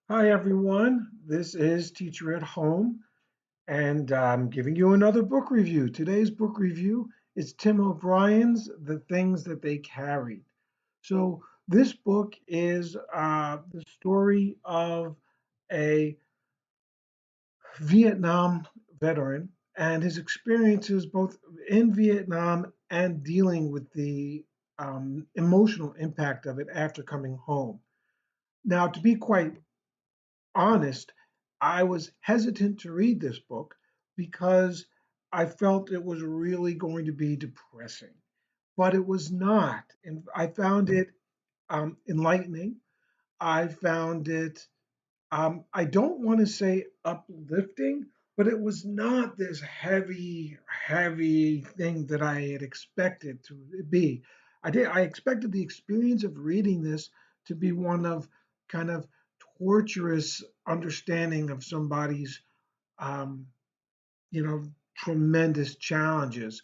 Hi, everyone. This is Teacher at Home, and I'm giving you another book review. Today's book review is Tim O'Brien's The Things That They Carried. So, this book is the story of a Vietnam veteran and his experiences both in Vietnam and dealing with the emotional impact of it after coming home. Now, to be quite honest, I was hesitant to read this book because I felt it was really going to be depressing, but it was not. And I found it enlightening. I found it, I don't want to say uplifting, but it was not this heavy thing that I had expected to be. I expected the experience of reading this to be one of kind of torturous understanding of somebody's, um, you know, tremendous challenges.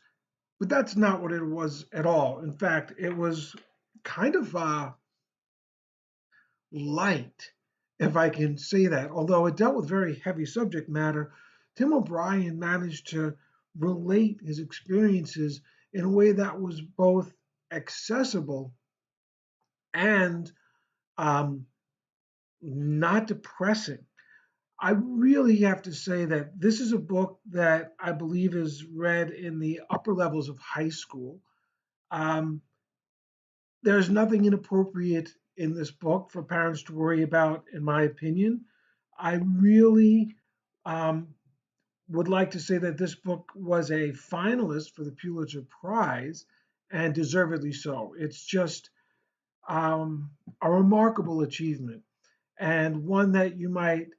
But that's not what it was at all. In fact, it was kind of light, if I can say that. Although it dealt with very heavy subject matter, Tim O'Brien managed to relate his experiences in a way that was both accessible and um, not depressing. I really have to say that this is a book that I believe is read in the upper levels of high school. Um, there's nothing inappropriate in this book for parents to worry about, in my opinion. I really um, would like to say that this book was a finalist for the Pulitzer Prize, and deservedly so. It's just a remarkable achievement, and one that you might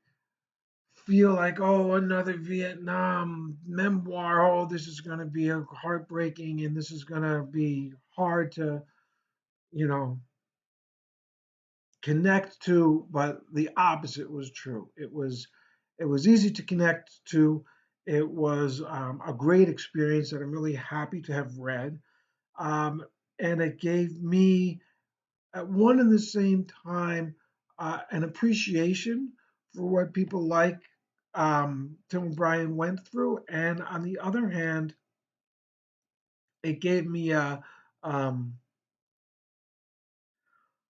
feel like, oh, another Vietnam memoir. Oh, this is going to be a heartbreaking, and this is going to be hard to, you know, connect to. But the opposite was true. It was easy to connect to. It was a great experience that I'm really happy to have read, um, and it gave me at one and the same time an appreciation for what people like Tim O'Brien went through, and on the other hand, it gave me a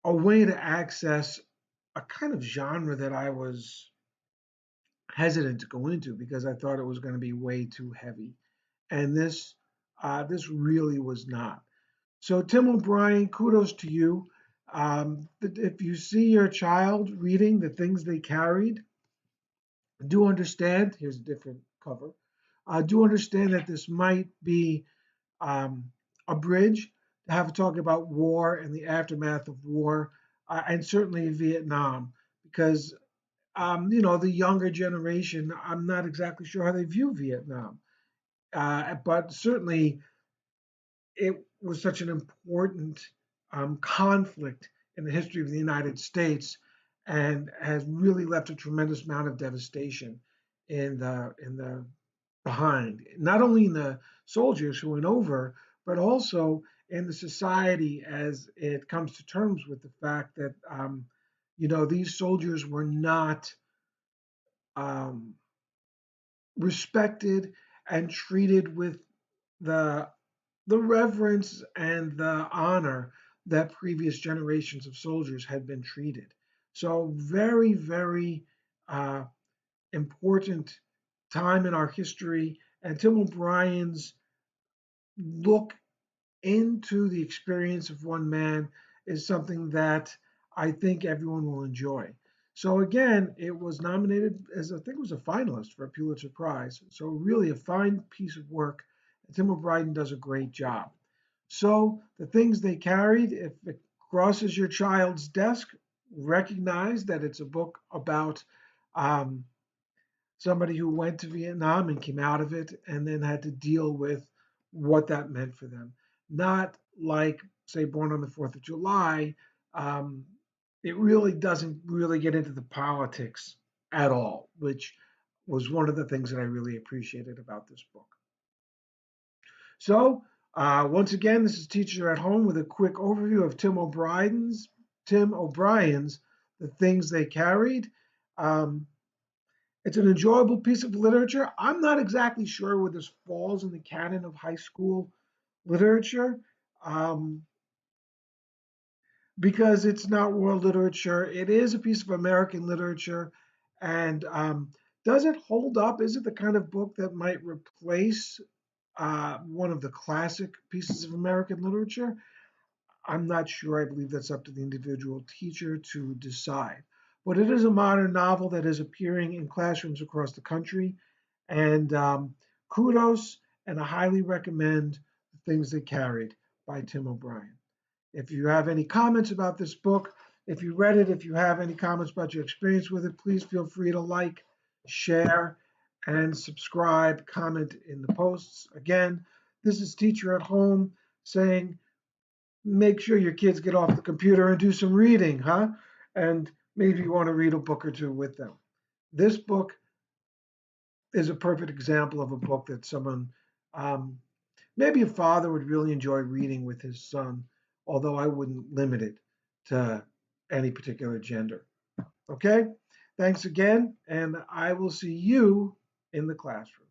way to access a kind of genre that I was hesitant to go into because I thought it was going to be way too heavy, and this really was not. So Tim O'Brien, kudos to you. If you see your child reading the things they carried, do understand. Here's a different cover. Do understand that this might be um, a bridge to have a talk about war and the aftermath of war, and certainly Vietnam, because the younger generation, I'm not exactly sure how they view Vietnam, but certainly it was such an important conflict in the history of the United States, and has really left a tremendous amount of devastation in the behind, not only in the soldiers who went over, but also in the society as it comes to terms with the fact that these soldiers were not um, respected and treated with the the reverence and the honor that previous generations of soldiers had been treated. So very, very uh, important time in our history. And Tim O'Brien's look into the experience of one man is something that I think everyone will enjoy. So again, it was nominated as I think it was a finalist for a Pulitzer Prize. So really a fine piece of work. Tim O'Brien does a great job. So the things they carried, if it crosses your child's desk, recognize that it's a book about um, somebody who went to Vietnam and came out of it and then had to deal with what that meant for them. Not like, say, Born on the Fourth of July. Um, it really doesn't really get into the politics at all, which was one of the things that I really appreciated about this book. So, once again, this is Teacher at Home with a quick overview of Tim O'Brien's The Things They Carried. Um, it's an enjoyable piece of literature. I'm not exactly sure where this falls in the canon of high school literature. Um, because it's not world literature. It is a piece of American literature. And does it hold up? Is it the kind of book that might replace one of the classic pieces of American literature? I'm not sure. I believe that's up to the individual teacher to decide. But it is a modern novel that is appearing in classrooms across the country. And kudos, and I highly recommend The Things They Carried by Tim O'Brien. If you have any comments about this book, if you read it, if you have any comments about your experience with it, please feel free to like, share, and subscribe, comment in the posts. Again, this is Teacher at Home saying, make sure your kids get off the computer and do some reading, huh? And maybe you want to read a book or two with them. This book is a perfect example of a book that someone, um, maybe a father would really enjoy reading with his son, although I wouldn't limit it to any particular gender. Okay? Thanks again, and I will see you in the classroom.